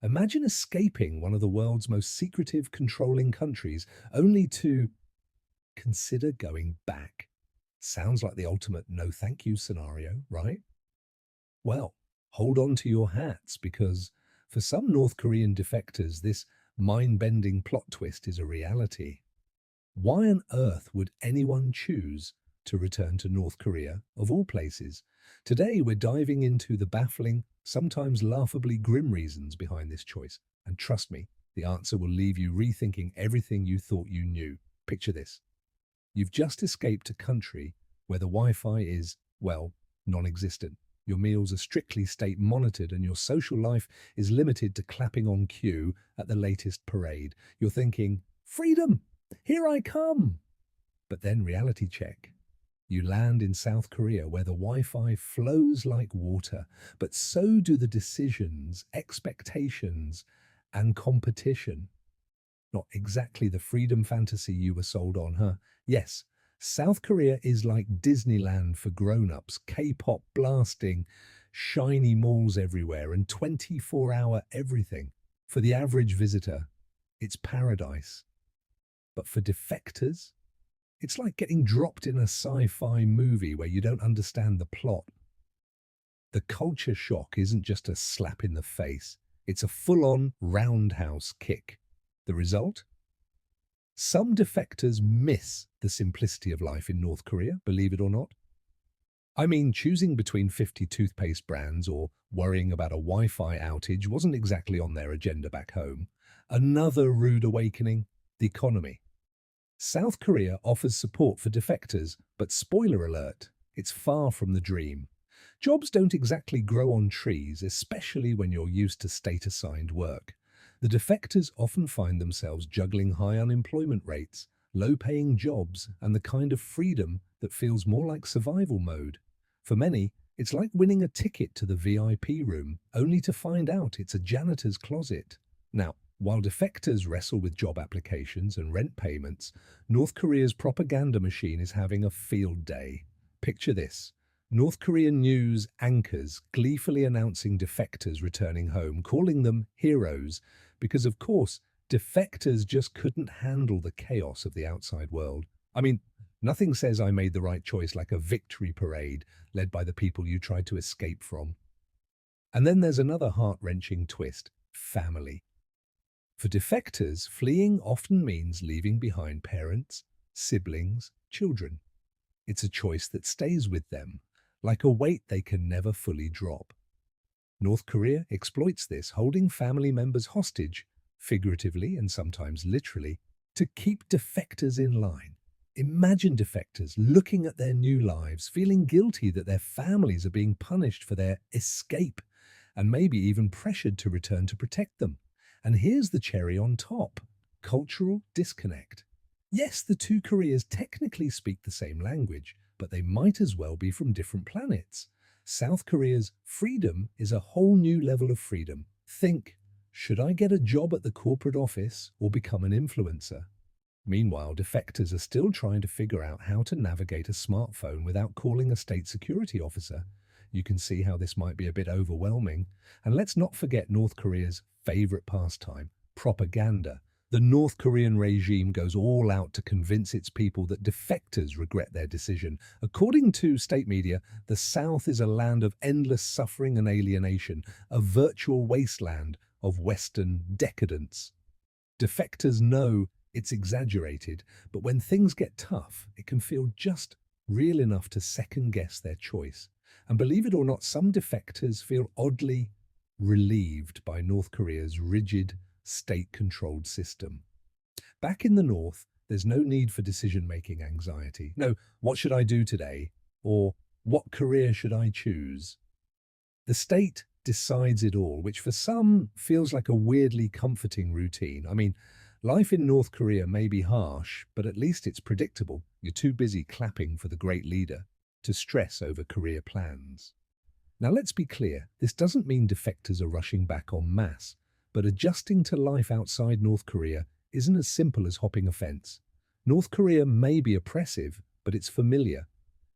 Imagine escaping one of the world's most secretive, controlling countries, only to consider going back. Sounds like the ultimate no thank you scenario, right? Well, hold on to your hats because for some North Korean defectors, this mind bending plot twist is a reality. Why on earth would anyone choose to return to North Korea, of all places? Today, we're diving into the baffling, sometimes laughably grim reasons behind this choice. And trust me, the answer will leave you rethinking everything you thought you knew. Picture this. You've just escaped a country where the Wi-Fi is, well, non-existent. Your meals are strictly state monitored and your social life is limited to clapping on cue at the latest parade. You're thinking, freedom, here I come. But then reality check. You land in South Korea where the Wi-Fi flows like water, but so do the decisions, expectations, and competition. Not exactly the freedom fantasy you were sold on, huh? Yes, South Korea is like Disneyland for grown-ups, K-pop blasting, shiny malls everywhere, and 24-hour everything. For the average visitor, it's paradise. But for defectors, it's like getting dropped in a sci-fi movie where you don't understand the plot. The culture shock isn't just a slap in the face, it's a full-on roundhouse kick. The result? Some defectors miss the simplicity of life in North Korea, believe it or not. I mean, choosing between 50 toothpaste brands or worrying about a Wi-Fi outage wasn't exactly on their agenda back home. Another rude awakening, the economy. South Korea offers support for defectors, but spoiler alert, it's far from the dream. Jobs don't exactly grow on trees, especially when you're used to state-assigned work. The defectors often find themselves juggling high unemployment rates, low-paying jobs, and the kind of freedom that feels more like survival mode. For many, it's like winning a ticket to the VIP room, only to find out it's a janitor's closet. Now, while defectors wrestle with job applications and rent payments, North Korea's propaganda machine is having a field day. Picture this. North Korean news anchors gleefully announcing defectors returning home, calling them heroes, because of course, defectors just couldn't handle the chaos of the outside world. I mean, nothing says I made the right choice like a victory parade led by the people you tried to escape from. And then there's another heart-wrenching twist, family. For defectors, fleeing often means leaving behind parents, siblings, children. It's a choice that stays with them, like a weight they can never fully drop. North Korea exploits this, holding family members hostage, figuratively and sometimes literally, to keep defectors in line. Imagine defectors looking at their new lives, feeling guilty that their families are being punished for their escape, and maybe even pressured to return to protect them. And here's the cherry on top, cultural disconnect. Yes, the two Koreas technically speak the same language, but they might as well be from different planets. South Korea's freedom is a whole new level of freedom. Think, should I get a job at the corporate office or become an influencer? Meanwhile, defectors are still trying to figure out how to navigate a smartphone without calling a state security officer. You can see how this might be a bit overwhelming. And let's not forget North Korea's favorite pastime, propaganda. The North Korean regime goes all out to convince its people that defectors regret their decision. According to state media, the South is a land of endless suffering and alienation, a virtual wasteland of Western decadence. Defectors know it's exaggerated, but when things get tough, it can feel just real enough to second-guess their choice. And believe it or not, some defectors feel oddly relieved by North Korea's rigid, state-controlled system. Back in the North, there's no need for decision-making anxiety. No, what should I do today? Or what career should I choose? The state decides it all, which for some feels like a weirdly comforting routine. I mean, life in North Korea may be harsh, but at least it's predictable. You're too busy clapping for the great leader to stress over career plans. Now let's be clear, this doesn't mean defectors are rushing back en masse, but adjusting to life outside North Korea isn't as simple as hopping a fence. North Korea may be oppressive, but it's familiar.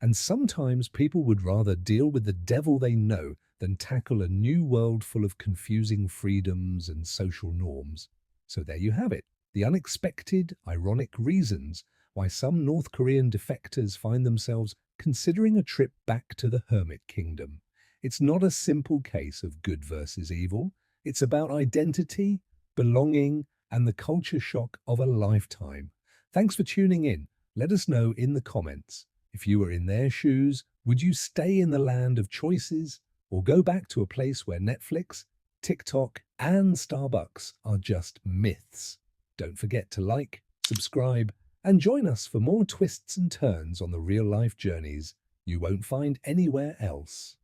And sometimes people would rather deal with the devil they know than tackle a new world full of confusing freedoms and social norms. So there you have it, the unexpected, ironic reasons why some North Korean defectors find themselves considering a trip back to the Hermit Kingdom. It's not a simple case of good versus evil. It's about identity, belonging, and the culture shock of a lifetime. Thanks for tuning in. Let us know in the comments. If you were in their shoes, would you stay in the land of choices or go back to a place where Netflix, TikTok, and Starbucks are just myths? Don't forget to like, subscribe, and join us for more twists and turns on the real-life journeys you won't find anywhere else.